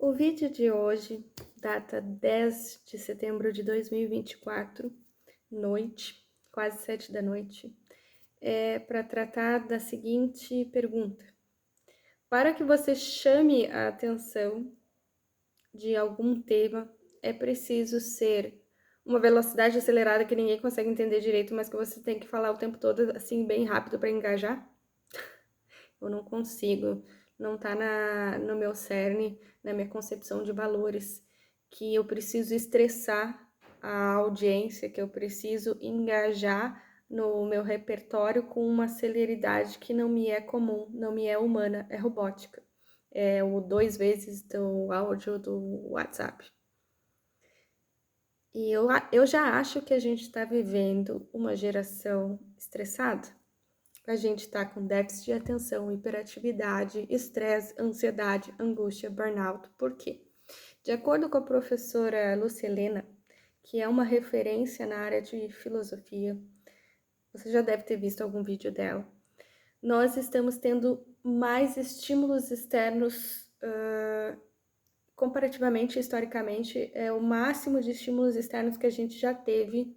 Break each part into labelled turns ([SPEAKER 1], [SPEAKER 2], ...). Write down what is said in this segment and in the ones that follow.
[SPEAKER 1] O vídeo de hoje, data 10 de setembro de 2024, noite, quase 7 da noite, é para tratar da seguinte pergunta. Para que você chame a atenção de algum tema, é preciso ser uma velocidade acelerada que ninguém consegue entender direito, mas que você tem que falar o tempo todo assim bem rápido para engajar? Eu não consigo, não tá no meu cerne, na minha concepção de valores, que eu preciso estressar a audiência, que eu preciso engajar no meu repertório com uma celeridade que não me é comum, não me é humana, é robótica. É o 2 vezes do áudio do WhatsApp. E eu já acho que a gente está vivendo uma geração estressada. A gente está com déficit de atenção, hiperatividade, estresse, ansiedade, angústia, burnout. Por quê? De acordo com a professora Lucilena, que é uma referência na área de filosofia, você já deve ter visto algum vídeo dela, nós estamos tendo mais estímulos externos, comparativamente, historicamente, é o máximo de estímulos externos que a gente já teve,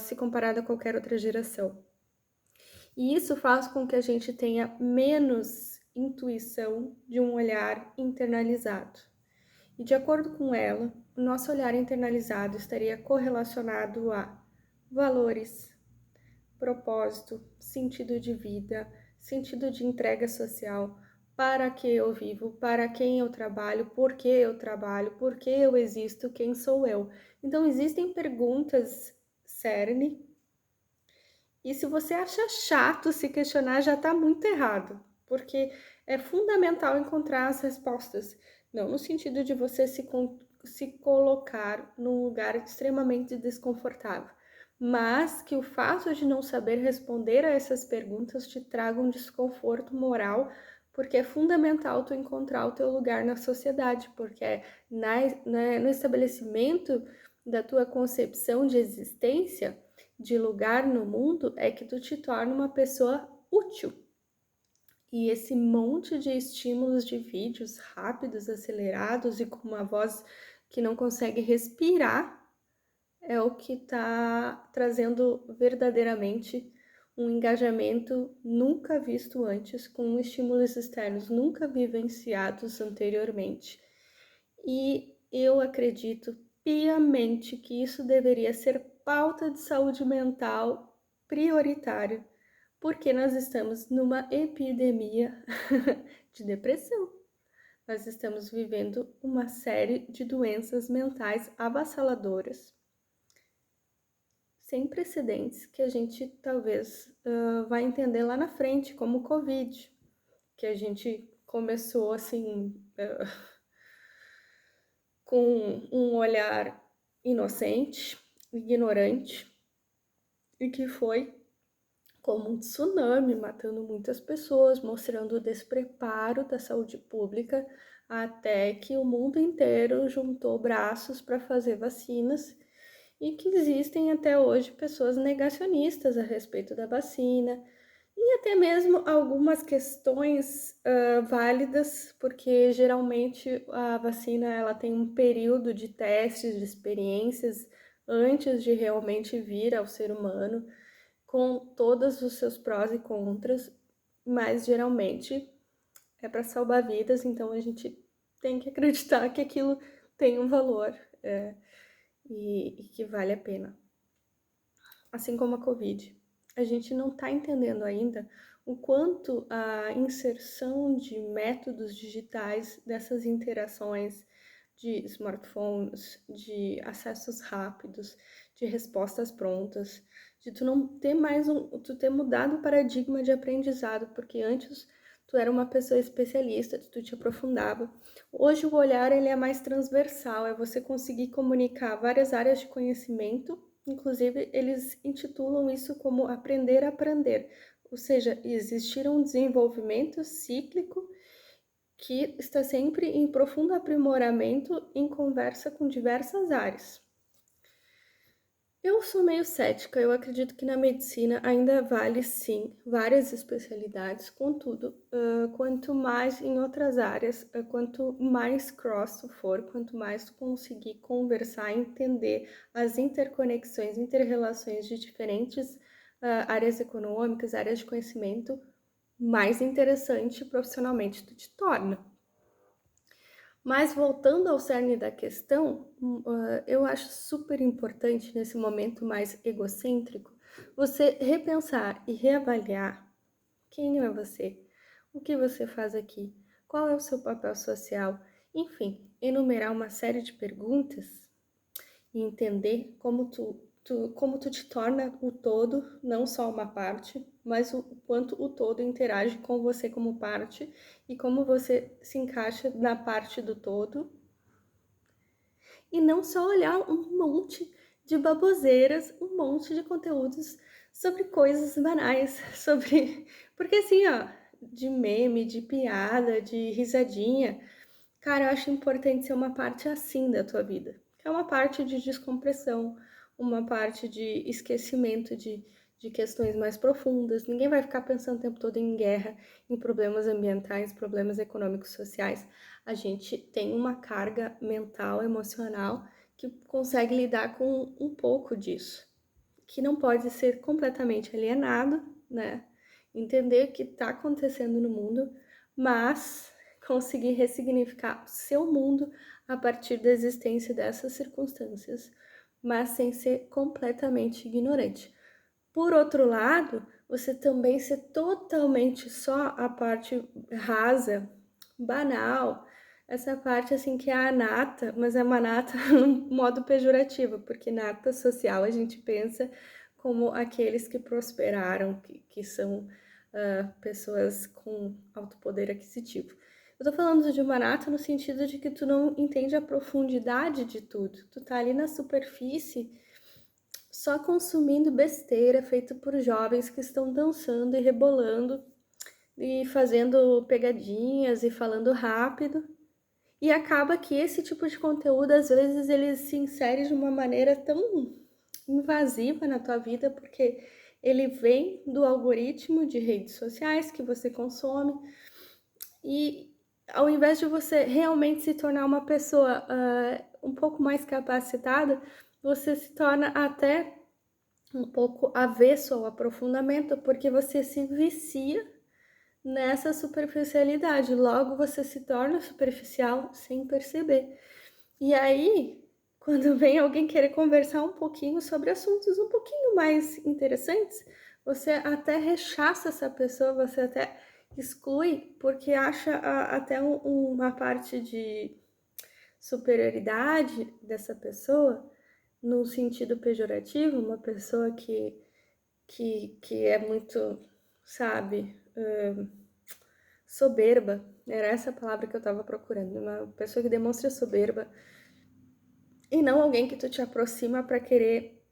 [SPEAKER 1] se comparado a qualquer outra geração. E isso faz com que a gente tenha menos intuição de um olhar internalizado. E de acordo com ela, o nosso olhar internalizado estaria correlacionado a valores, propósito, sentido de vida, sentido de entrega social, para que eu vivo, para quem eu trabalho, por que eu trabalho, por que eu existo, quem sou eu. Então existem perguntas cerne. E se você acha chato se questionar, já está muito errado, porque é fundamental encontrar as respostas, não no sentido de você se colocar num lugar extremamente desconfortável, mas que o fato de não saber responder a essas perguntas te traga um desconforto moral, porque é fundamental tu encontrar o teu lugar na sociedade, porque é no estabelecimento da tua concepção de existência, de lugar no mundo, é que tu te torna uma pessoa útil. E esse monte de estímulos de vídeos rápidos, acelerados e com uma voz que não consegue respirar é o que está trazendo verdadeiramente um engajamento nunca visto antes, com estímulos externos nunca vivenciados anteriormente. E eu acredito piamente que isso deveria ser pauta de saúde mental prioritária, porque nós estamos numa epidemia de depressão. Nós estamos vivendo uma série de doenças mentais avassaladoras, sem precedentes, que a gente talvez vai entender lá na frente, como o Covid, que a gente começou assim, com um olhar inocente, ignorante, e que foi como um tsunami, matando muitas pessoas, mostrando o despreparo da saúde pública, até que o mundo inteiro juntou braços para fazer vacinas, e que existem até hoje pessoas negacionistas a respeito da vacina, e até mesmo algumas questões válidas, porque geralmente a vacina ela tem um período de testes, de experiências, antes de realmente vir ao ser humano, com todos os seus prós e contras, mas geralmente é para salvar vidas, então a gente tem que acreditar que aquilo tem um valor e que vale a pena. Assim como a Covid. A gente não está entendendo ainda o quanto a inserção de métodos digitais, dessas interações de smartphones, de acessos rápidos, de respostas prontas, de tu não ter tu ter mudado o paradigma de aprendizado, porque antes tu era uma pessoa especialista, tu te aprofundava. Hoje o olhar ele é mais transversal, é você conseguir comunicar várias áreas de conhecimento. Inclusive, eles intitulam isso como aprender a aprender, ou seja, existir um desenvolvimento cíclico que está sempre em profundo aprimoramento em conversa com diversas áreas. Eu sou meio cética, eu acredito que na medicina ainda vale sim várias especialidades, contudo, quanto mais em outras áreas, quanto mais cross tu for, quanto mais tu conseguir conversar, entender as interconexões, interrelações de diferentes áreas econômicas, áreas de conhecimento, mais interessante profissionalmente tu te torna. Mas voltando ao cerne da questão, eu acho super importante nesse momento mais egocêntrico você repensar e reavaliar quem é você, o que você faz aqui, qual é o seu papel social, enfim, enumerar uma série de perguntas e entender como tu te torna o todo, não só uma parte, mas o quanto o todo interage com você como parte e como você se encaixa na parte do todo. E não só olhar um monte de baboseiras, um monte de conteúdos sobre coisas banais, sobre. Porque assim, ó, de meme, de piada, de risadinha, cara, eu acho importante ser uma parte assim da tua vida, que é uma parte de descompressão, uma parte de esquecimento de questões mais profundas. Ninguém vai ficar pensando o tempo todo em guerra, em problemas ambientais, problemas econômicos, sociais. A gente tem uma carga mental, emocional, que consegue lidar com um pouco disso, que não pode ser completamente alienado, né? Entender o que está acontecendo no mundo, mas conseguir ressignificar o seu mundo a partir da existência dessas circunstâncias, mas sem ser completamente ignorante. Por outro lado, você também ser totalmente só a parte rasa, banal, essa parte assim que é a nata, mas é uma nata no modo pejorativo, porque nata social a gente pensa como aqueles que prosperaram, que são pessoas com alto poder aquisitivo. Eu tô falando de uma nata no sentido de que tu não entende a profundidade de tudo. Tu tá ali na superfície só consumindo besteira feita por jovens que estão dançando e rebolando e fazendo pegadinhas e falando rápido. E acaba que esse tipo de conteúdo, às vezes, ele se insere de uma maneira tão invasiva na tua vida, porque ele vem do algoritmo de redes sociais que você consome e ao invés de você realmente se tornar uma pessoa um pouco mais capacitada, você se torna até um pouco avesso ao aprofundamento, porque você se vicia nessa superficialidade. Logo, você se torna superficial sem perceber. E aí, quando vem alguém querer conversar um pouquinho sobre assuntos um pouquinho mais interessantes, você até rechaça essa pessoa, você até exclui, porque acha até uma parte de superioridade dessa pessoa, no sentido pejorativo, uma pessoa que é muito, sabe, soberba. Era essa a palavra que eu estava procurando. Uma pessoa que demonstra soberba e não alguém que tu te aproxima para querer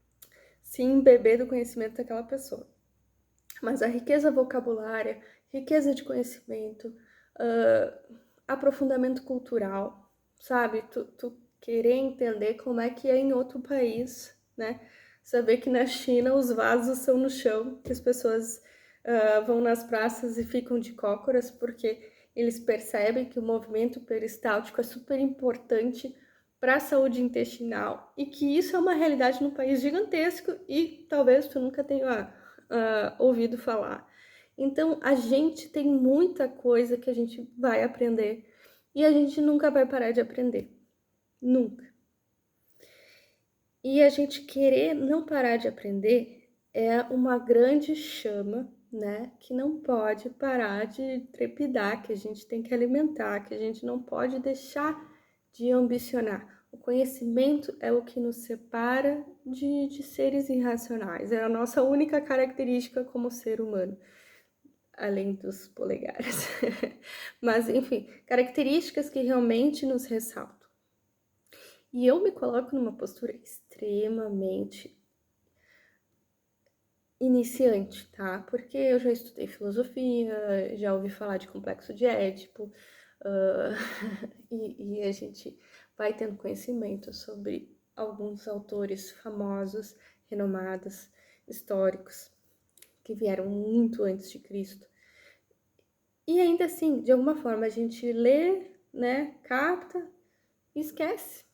[SPEAKER 1] se embeber do conhecimento daquela pessoa. Mas a riqueza vocabulária, riqueza de conhecimento, aprofundamento cultural, sabe? Tu querer entender como é que é em outro país, né? Saber que na China os vasos são no chão, que as pessoas vão nas praças e ficam de cócoras, porque eles percebem que o movimento peristáltico é super importante para a saúde intestinal e que isso é uma realidade num país gigantesco e talvez tu nunca tenha ouvido falar. Então, a gente tem muita coisa que a gente vai aprender e a gente nunca vai parar de aprender. Nunca. E a gente querer não parar de aprender é uma grande chama, né? Que não pode parar de trepidar, que a gente tem que alimentar, que a gente não pode deixar de ambicionar. O conhecimento é o que nos separa de seres irracionais, é a nossa única característica como ser humano, além dos polegares. Mas, enfim, características que realmente nos ressaltam. E eu me coloco numa postura extremamente iniciante, tá? Porque eu já estudei filosofia, já ouvi falar de complexo de Édipo, e a gente vai tendo conhecimento sobre alguns autores famosos renomados, históricos, que vieram muito antes de Cristo. E ainda assim, de alguma forma, a gente lê, né, capta e esquece.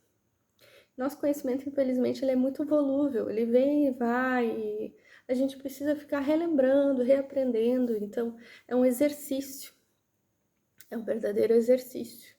[SPEAKER 1] Nosso conhecimento, infelizmente, ele é muito volúvel, ele vem e vai, e a gente precisa ficar relembrando, reaprendendo. Então, é um exercício, é um verdadeiro exercício.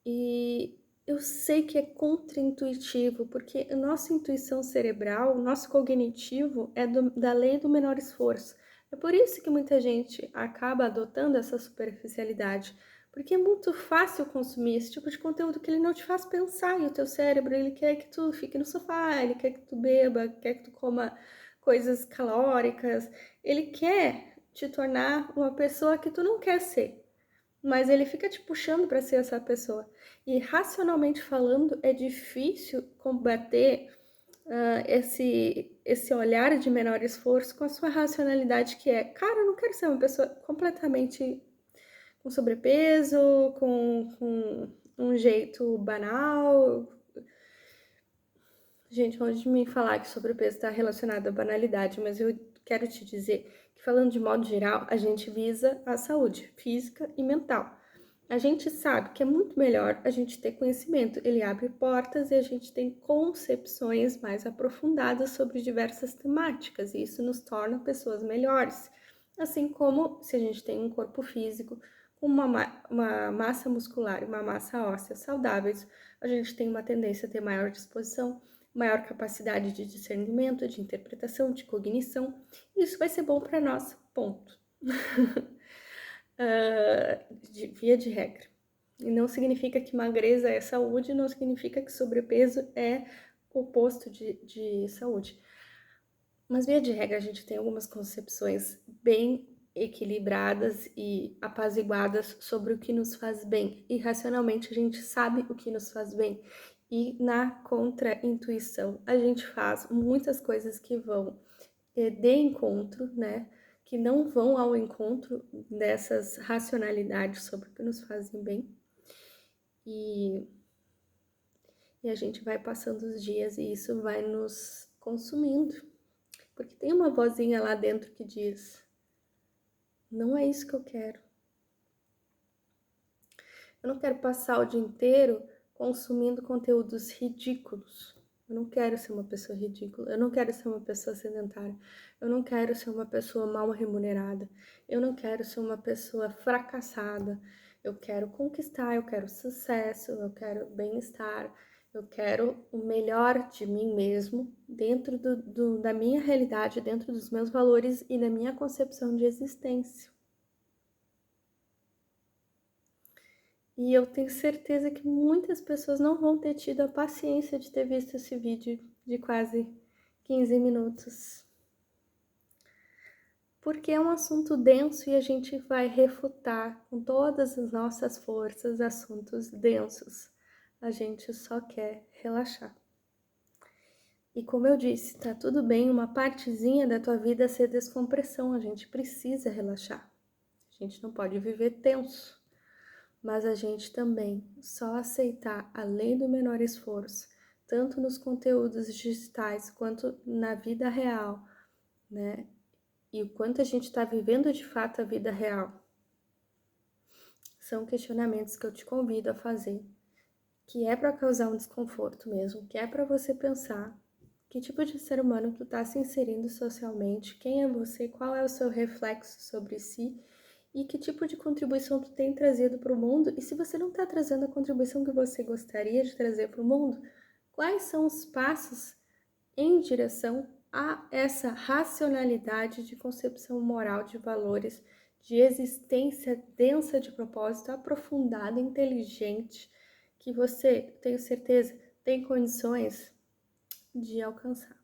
[SPEAKER 1] E eu sei que é contraintuitivo, porque a nossa intuição cerebral, o nosso cognitivo é da lei do menor esforço. É por isso que muita gente acaba adotando essa superficialidade, porque é muito fácil consumir esse tipo de conteúdo que ele não te faz pensar, e o teu cérebro, ele quer que tu fique no sofá, ele quer que tu beba, quer que tu coma coisas calóricas, ele quer te tornar uma pessoa que tu não quer ser. Mas ele fica te puxando para ser essa pessoa. E racionalmente falando, é difícil combater esse olhar de menor esforço com a sua racionalidade, que é, cara, eu não quero ser uma pessoa completamente com sobrepeso, com um jeito banal. Gente, longe de mim falar que sobrepeso está relacionado à banalidade, mas eu quero te dizer que, falando de modo geral, a gente visa a saúde física e mental. A gente sabe que é muito melhor a gente ter conhecimento, ele abre portas e a gente tem concepções mais aprofundadas sobre diversas temáticas, e isso nos torna pessoas melhores. Assim como se a gente tem um corpo físico com uma massa muscular e uma massa óssea saudáveis, a gente tem uma tendência a ter maior disposição, maior capacidade de discernimento, de interpretação, de cognição. Isso vai ser bom para nós, ponto. Via de regra. E não significa que magreza é saúde, não significa que sobrepeso é oposto de saúde. Mas, via de regra, a gente tem algumas concepções bem equilibradas e apaziguadas sobre o que nos faz bem. E, racionalmente, a gente sabe o que nos faz bem. E, na contra-intuição, a gente faz muitas coisas que vão de encontro, né? Que não vão ao encontro dessas racionalidades sobre o que nos fazem bem. E a gente vai passando os dias e isso vai nos consumindo. Porque tem uma vozinha lá dentro que diz: não é isso que eu quero. Eu não quero passar o dia inteiro consumindo conteúdos ridículos. Eu não quero ser uma pessoa ridícula. Eu não quero ser uma pessoa sedentária. Eu não quero ser uma pessoa mal remunerada. Eu não quero ser uma pessoa fracassada. Eu quero conquistar, eu quero sucesso, eu quero bem-estar. Eu quero o melhor de mim mesmo dentro da minha realidade, dentro dos meus valores e da minha concepção de existência. E eu tenho certeza que muitas pessoas não vão ter tido a paciência de ter visto esse vídeo de quase 15 minutos. Porque é um assunto denso e a gente vai refutar com todas as nossas forças assuntos densos. A gente só quer relaxar. E como eu disse, tá tudo bem uma partezinha da tua vida ser descompressão, a gente precisa relaxar. A gente não pode viver tenso, mas a gente também só aceitar a lei do menor esforço, tanto nos conteúdos digitais quanto na vida real, né? E o quanto a gente está vivendo de fato a vida real. São questionamentos que eu te convido a fazer, que é para causar um desconforto mesmo, que é para você pensar que tipo de ser humano tu tá se inserindo socialmente, quem é você, qual é o seu reflexo sobre si e que tipo de contribuição tu tem trazido para o mundo. E se você não está trazendo a contribuição que você gostaria de trazer para o mundo, quais são os passos em direção a essa racionalidade de concepção moral de valores, de existência densa de propósito, aprofundada, inteligente, que você, tenho certeza, tem condições de alcançar.